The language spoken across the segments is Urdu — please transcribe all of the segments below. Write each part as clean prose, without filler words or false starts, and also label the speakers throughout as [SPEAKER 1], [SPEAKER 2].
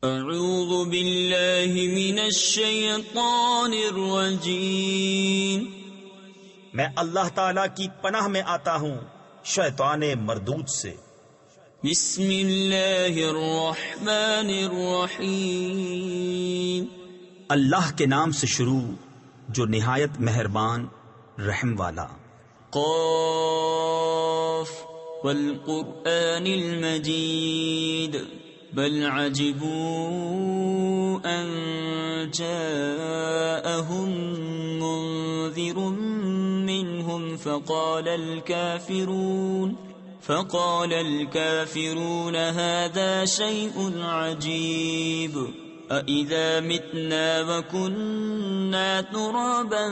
[SPEAKER 1] اعوذ باللہ من الشیطان الرجیم،
[SPEAKER 2] میں اللہ تعالی کی پناہ میں آتا ہوں شیطان مردود سے۔
[SPEAKER 1] بسم اللہ الرحمن الرحیم،
[SPEAKER 2] اللہ کے نام سے شروع جو نہایت مہربان رحم والا۔
[SPEAKER 1] قاف والقرآن المجید، بل عجبوا ان جاءهم منذر منهم فقال الكافرون هذا شيء عجيب أإذا متنا وكنا ترابا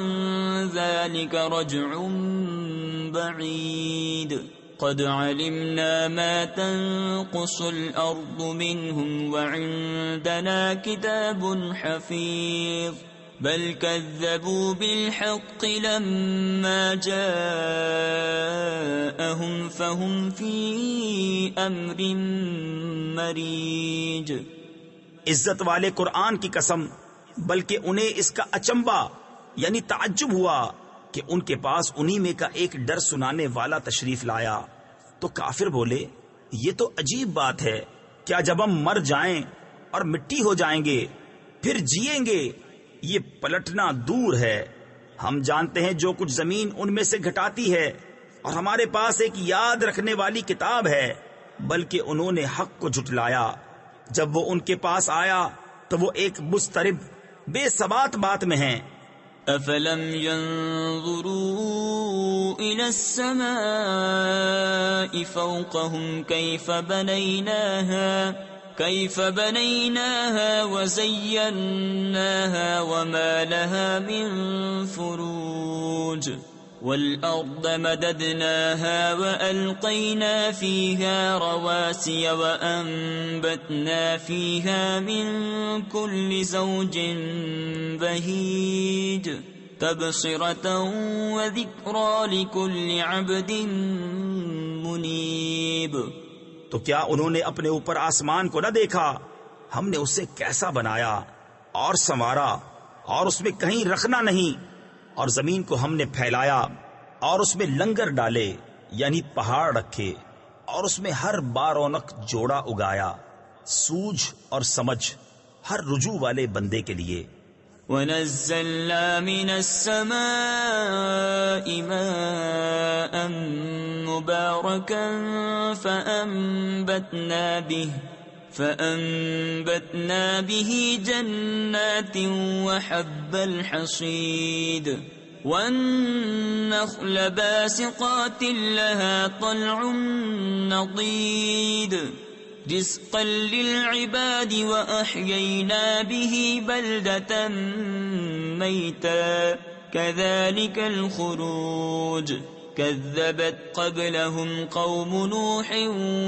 [SPEAKER 1] ذلك رجع بعيد قد علمنا ما تنقص الأرض منهم وعندنا كتاب حفيظ بل كذبوا بالحق لما جاءهم فهم في أمر مريج۔
[SPEAKER 2] عزت والے قرآن کی قسم، بلکہ انہیں اس کا اچنبا یعنی تعجب ہوا کہ ان کے پاس انہی میں کا ایک ڈر سنانے والا تشریف لایا، تو کافر بولے یہ تو عجیب بات ہے، کیا جب ہم مر جائیں اور مٹی ہو جائیں گے پھر جیئیں گے؟ یہ پلٹنا دور ہے، ہم جانتے ہیں جو کچھ زمین ان میں سے گھٹاتی ہے، اور ہمارے پاس ایک یاد رکھنے والی کتاب ہے، بلکہ انہوں نے حق کو جھٹلایا۔ جب وہ ان کے پاس آیا تو وہ ایک مضطرب بے ثبات بات میں ہیں۔
[SPEAKER 1] افلم ينظروا الى السماء فوقهم كيف بنيناها وزيناها وما لها من فروج والأرض مددناها وألقينا فيها رواسي وأنبتنا فيها من كل زوج بهيج تبصرة وذكرى لكل عبد منيب۔
[SPEAKER 2] تو کیا انہوں نے اپنے اوپر آسمان کو نہ دیکھا؟ ہم نے اسے کیسا بنایا اور سنوارا، اور اس میں کہیں رکھنا نہیں، اور زمین کو ہم نے پھیلایا اور اس میں لنگر ڈالے یعنی پہاڑ رکھے، اور اس میں ہر بارونق جوڑا اگایا، سوجھ اور سمجھ ہر رجوع والے بندے کے لیے۔
[SPEAKER 1] وَنَزَّلْنَا مِنَ السَّمَاءِ مَاءً مُبَارَكًا فَأَنبَتْنَا بِهِ جَنَّاتٍ وَحَبَّ الْحَصِيدِ وَالنَّخْلَ بَاسِقَاتٍ لَهَا طَلْعٌ نَضِيدٌ رِزْقًا لِلْعِبَادِ وَأَحْيَيْنَا بِهِ بَلْدَةً مَيْتًا كَذَلِكَ الْخُرُوجُ كذبت قبلهم قوم نوح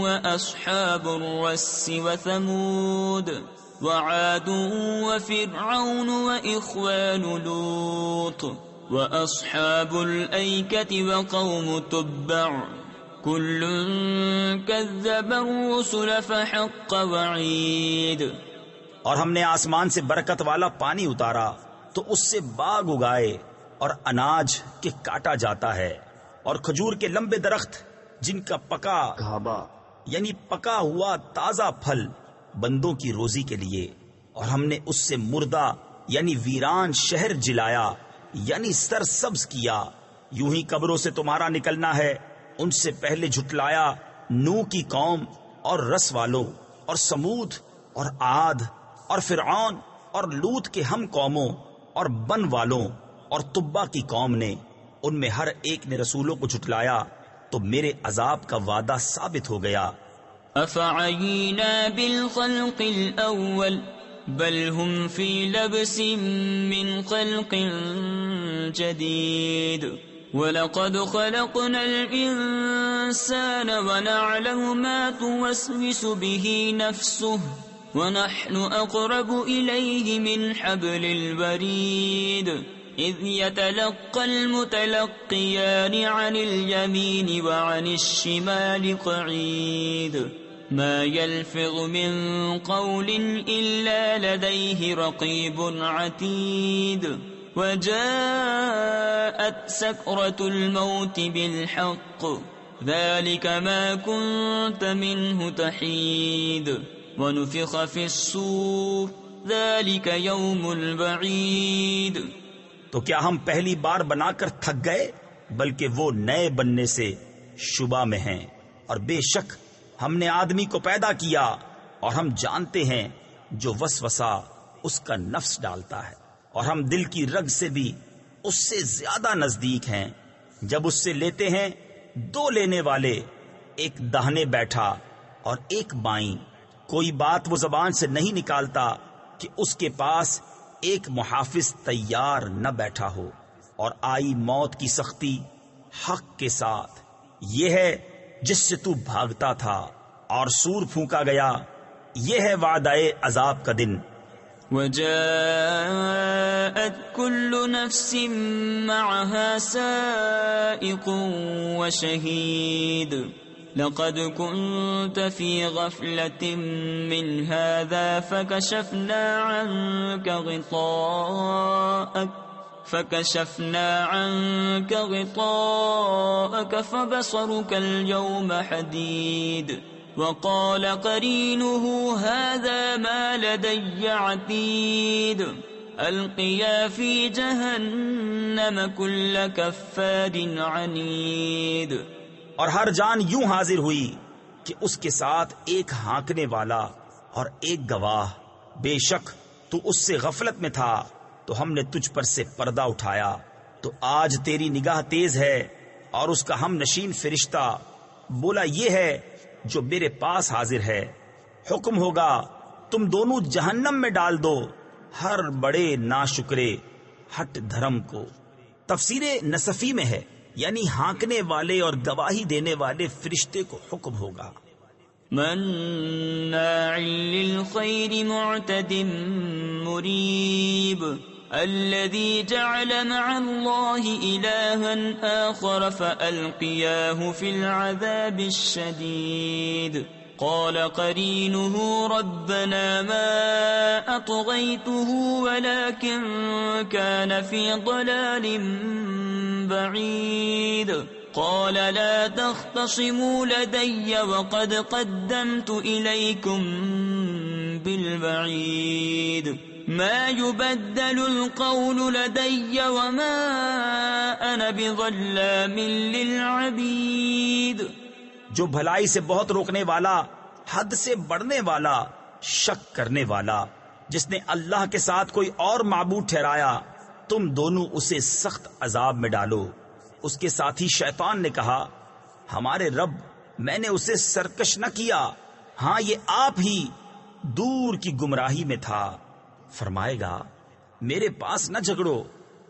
[SPEAKER 1] وأصحاب الرس وثمود وعاد وفرعون وإخوان لوط وأصحاب الأيكة وقوم تبع كل كذب الرسل فحق وعيد۔
[SPEAKER 2] اور ہم نے آسمان سے برکت والا پانی اتارا تو اس سے باغ اگائے اور اناج کے کاٹا جاتا ہے، اور کھجور کے لمبے درخت جن کا پکا گھابا یعنی پکا ہوا تازہ پھل بندوں کی روزی کے لیے، اور ہم نے اس سے مردہ یعنی ویران شہر جلایا یعنی سرسبز کیا۔ یوں ہی قبروں سے تمہارا نکلنا ہے، ان سے پہلے جھٹلایا نوح کی قوم اور رس والوں اور سمود اور عاد اور فرعون اور لوط کے ہم قوموں اور بن والوں اور تبا کی قوم نے، ان میں ہر ایک نے رسولوں کو جھٹلایا تو میرے عذاب کا وعدہ ثابت ہو گیا۔
[SPEAKER 1] افعینا بالخلق الاول بل هم فی لبس من خلق جدید وَلَقَدْ خَلَقْنَا الْإِنسَانَ وَنَعْلَمُ مَا تُوَسْوِسُ بِهِ نَفْسُهُ وَنَحْنُ أَقْرَبُ إِلَيْهِ مِنْ حَبْلِ الْوَرِيدِ إِذْ يَتَلَقَّى الْمُتَلَقِّيَانِ عَنِ الْيَمِينِ وَعَنِ الشِّمَالِ قَعِيدٌ ما يلفظ من قول إلا لديه رقيب عتيد وجاءت سكرة الموت بالحق ذلك ما كنت منه تحيد ونفخ في الصور ذلك يوم البعيد.
[SPEAKER 2] تو کیا ہم پہلی بار بنا کر تھک گئے؟ بلکہ وہ نئے بننے سے شبہ میں ہیں. اور بے شک ہم نے آدمی کو پیدا کیا اور ہم جانتے ہیں جو وسوسہ اس کا نفس ڈالتا ہے، اور ہم دل کی رگ سے بھی اس سے زیادہ نزدیک ہیں. جب اس سے لیتے ہیں دو لینے والے، ایک داہنے بیٹھا اور ایک بائیں. کوئی بات وہ زبان سے نہیں نکالتا کہ اس کے پاس ایک محافظ تیار نہ بیٹھا ہو. اور آئی موت کی سختی حق کے ساتھ، یہ ہے جس سے تو بھاگتا تھا، اور سور پھونکا گیا، یہ ہے وعدہ عذاب کا دن.
[SPEAKER 1] وجاءت كل نفس معها سائق وشهيد لقد كنت في غفلة من هذا فكشفنا عنك غطاءك فبصرك اليوم حديد وقال قرينه هذا ما لدي عتيد القيا في جهنم كل كفار عنيد.
[SPEAKER 2] اور ہر جان یوں حاضر ہوئی کہ اس کے ساتھ ایک ہانکنے والا اور ایک گواہ. بے شک تو اس سے غفلت میں تھا تو ہم نے تجھ پر سے پردہ اٹھایا. تو آج تیری نگاہ تیز ہے، اور اس کا ہم نشین فرشتہ بولا یہ ہے جو میرے پاس حاضر ہے. حکم ہوگا تم دونوں جہنم میں ڈال دو ہر بڑے ناشکرے ہٹ دھرم کو. تفسیر نصفی میں ہے، یعنی ہانکنے والے اور گواہی دینے والے فرشتے کو حکم ہوگا.
[SPEAKER 1] مناع للخير معتد مريب الذي جعل مع الله إلها آخر فألقياه في العذاب الشديد. قال قرينه ربنا ما أطغيته ولكن كان في ضلال بعيد. قال لا تختصموا لدي وقد قدمت إليكم بالبعيد ما يبدل القول لدي وما أنا بظلام للعبيد.
[SPEAKER 2] جو بھلائی سے بہت روکنے والا، حد سے بڑھنے والا، شک کرنے والا، جس نے اللہ کے ساتھ کوئی اور معبود ٹھہرایا، تم دونوں اسے سخت عذاب میں ڈالو. اس کے ساتھی شیطان نے کہا ہمارے رب میں نے اسے سرکش نہ کیا، ہاں یہ آپ ہی دور کی گمراہی میں تھا. فرمائے گا میرے پاس نہ جھگڑو،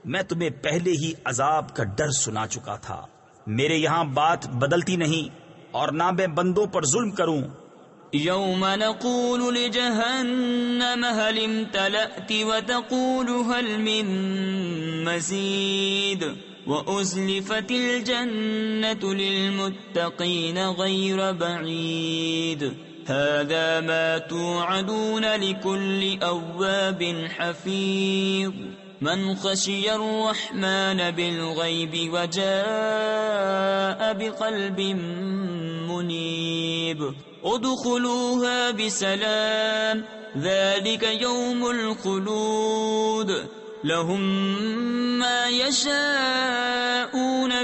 [SPEAKER 2] میں تمہیں پہلے ہی عذاب کا ڈر سنا چکا تھا. میرے یہاں بات بدلتی نہیں اور نہ میں بندوں پر ظلم کروں.
[SPEAKER 1] يوم نقول لجهنم هل امتلأت وتقول هل من مزيد وأزلفت الجنة للمتقين غير بعيد هذا ما توعدون لكل أواب حفيظ من خشي الرحمن بالغيب وجاء بقلب منيب ادخلوها بسلام ذلك يوم الخلود لهم ما يشاءون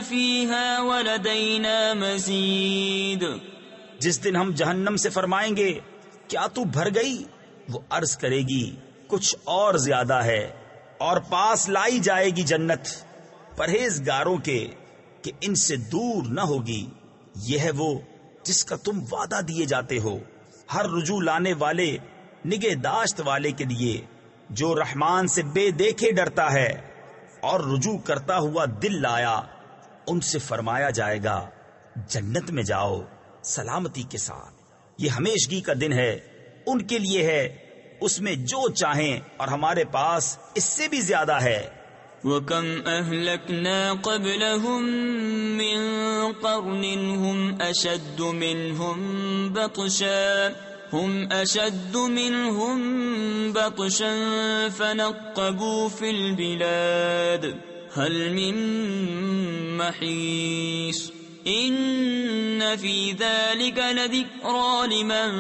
[SPEAKER 1] فيها ولدينا مزيد.
[SPEAKER 2] جس دن ہم جہنم سے فرمائیں گے کیا تو بھر گئی؟ وہ عرض کرے گی کچھ اور زیادہ ہے، اور پاس لائی جائے گی جنت پرہیزگاروں کے کہ ان سے دور نہ ہوگی. یہ ہے وہ جس کا تم وعدہ دیے جاتے ہو، ہر رجوع لانے والے نگہداشت والے کے لیے جو رحمان سے بے دیکھے ڈرتا ہے اور رجوع کرتا ہوا دل لایا. ان سے فرمایا جائے گا جنت میں جاؤ سلامتی کے ساتھ. یہ ہمیشگی کا دن ہے ان کے لیے ہے، اس میں جو چاہیں، اور ہمارے پاس اس سے بھی زیادہ ہے.
[SPEAKER 1] وَكَمْ أَهْلَكْنَا قَبْلَهُمْ مِنْ قَرْنٍ هُمْ أَشَدُّ مِنْهُمْ بَطْشًا فَنَقَّبُوا فِي الْبِلَادِ هَلْ مِنْ مَحِيصٍ إِنَّ فِي ذَلِكَ لَذِكْرَى لِمَنْ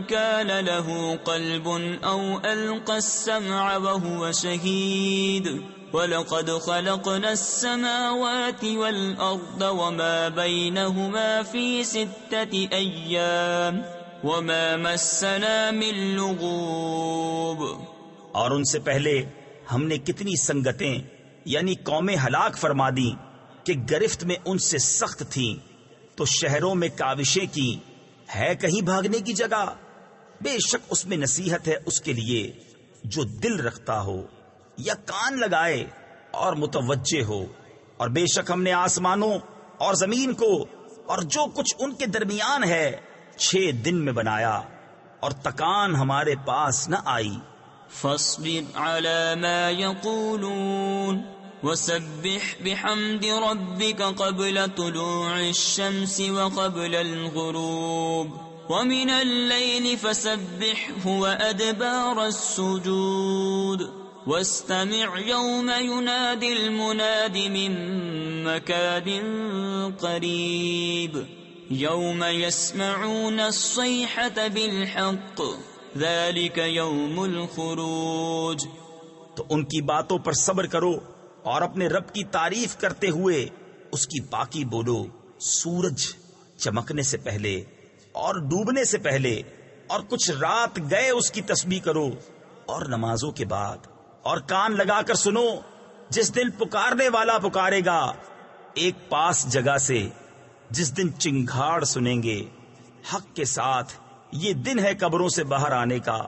[SPEAKER 1] كَانَ لَهُ قَلْبٌ أَوْ أَلْقَى السَّمْعَ وَهُوَ شَهِيدٌ وَلَقَدْ خَلَقْنَا السَّمَاوَاتِ وَالْأَرْضَ وَمَا بَيْنَهُمَا فِي 6 أَيَّامٍ وَمَا مَسَّنَا مِن لُغُوبٍ۔
[SPEAKER 2] اور ان سے پہلے ہم نے کتنی سنگتیں یعنی قومیں ہلاک فرما دی کہ گرفت میں ان سے سخت تھیں، تو شہروں میں کاوشیں کی، ہے کہیں بھاگنے کی جگہ؟ بے شک اس میں نصیحت ہے اس کے لیے جو دل رکھتا ہو یا کان لگائے اور متوجہ ہو۔ اور بے شک ہم نے آسمانوں اور زمین کو اور جو کچھ ان کے درمیان ہے 6 دن میں بنایا، اور تکان ہمارے پاس نہ آئی۔
[SPEAKER 1] فاصبر على ما يقولون وسبح بحمد ربك قبل طلوع الشمس وقبل الغروب ومن الليل فسبحه وأدبار السجود واستمع يوم ينادي المناد من مكان قريب يوم يسمعون الصيحة بالحق ذلك يوم الخروج۔
[SPEAKER 2] تو ان کی باتوں پر صبر کرو اور اپنے رب کی تعریف کرتے ہوئے اس کی پاکی بولو، سورج چمکنے سے پہلے اور ڈوبنے سے پہلے اور کچھ رات گئے اس کی تسبیح کرو، اور نمازوں کے بعد، اور کان لگا کر سنو جس دن پکارنے والا پکارے گا ایک پاس جگہ سے، جس دن چنگھاڑ سنیں گے حق کے ساتھ۔ یہ دن ہے قبروں سے باہر آنے کا۔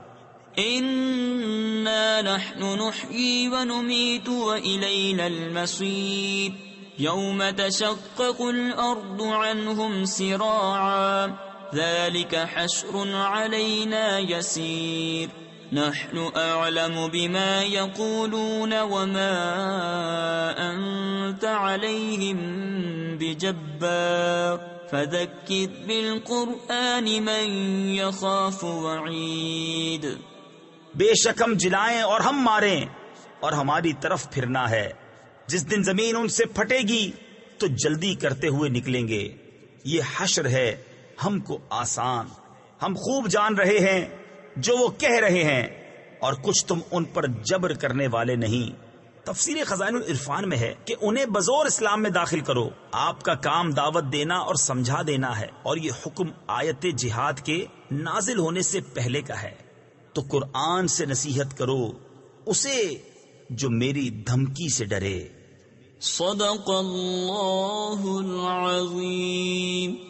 [SPEAKER 1] إِنَّا نَحْنُ نُحْيِي وَنُمِيتُ وَإِلَيْنَا الْمَصِيرُ يَوْمَ تَشَقَّقُ الْأَرْضُ عَنْهُمْ سِرَاعًا ذَلِكَ حَشْرٌ عَلَيْنَا يَسِيرٌ نَحْنُ أَعْلَمُ بِمَا يَقُولُونَ وَمَا أَنْتَ عَلَيْهِمْ بِجَبَّارٍ فَذَكِّرْ بِالْقُرْآنِ مَنْ يَخَافُ وَعِيدٍ۔
[SPEAKER 2] بے شک ہم جلائیں اور ہم ماریں اور ہماری طرف پھرنا ہے۔ جس دن زمین ان سے پھٹے گی تو جلدی کرتے ہوئے نکلیں گے۔ یہ حشر ہے ہم کو آسان، ہم خوب جان رہے ہیں جو وہ کہہ رہے ہیں، اور کچھ تم ان پر جبر کرنے والے نہیں۔ تفسیر خزائن العرفان میں ہے کہ انہیں بزور اسلام میں داخل کرو، آپ کا کام دعوت دینا اور سمجھا دینا ہے، اور یہ حکم آیت جہاد کے نازل ہونے سے پہلے کا ہے۔ تو قرآن سے نصیحت کرو اسے جو میری دھمکی سے ڈرے۔
[SPEAKER 1] صدق اللہ العظیم۔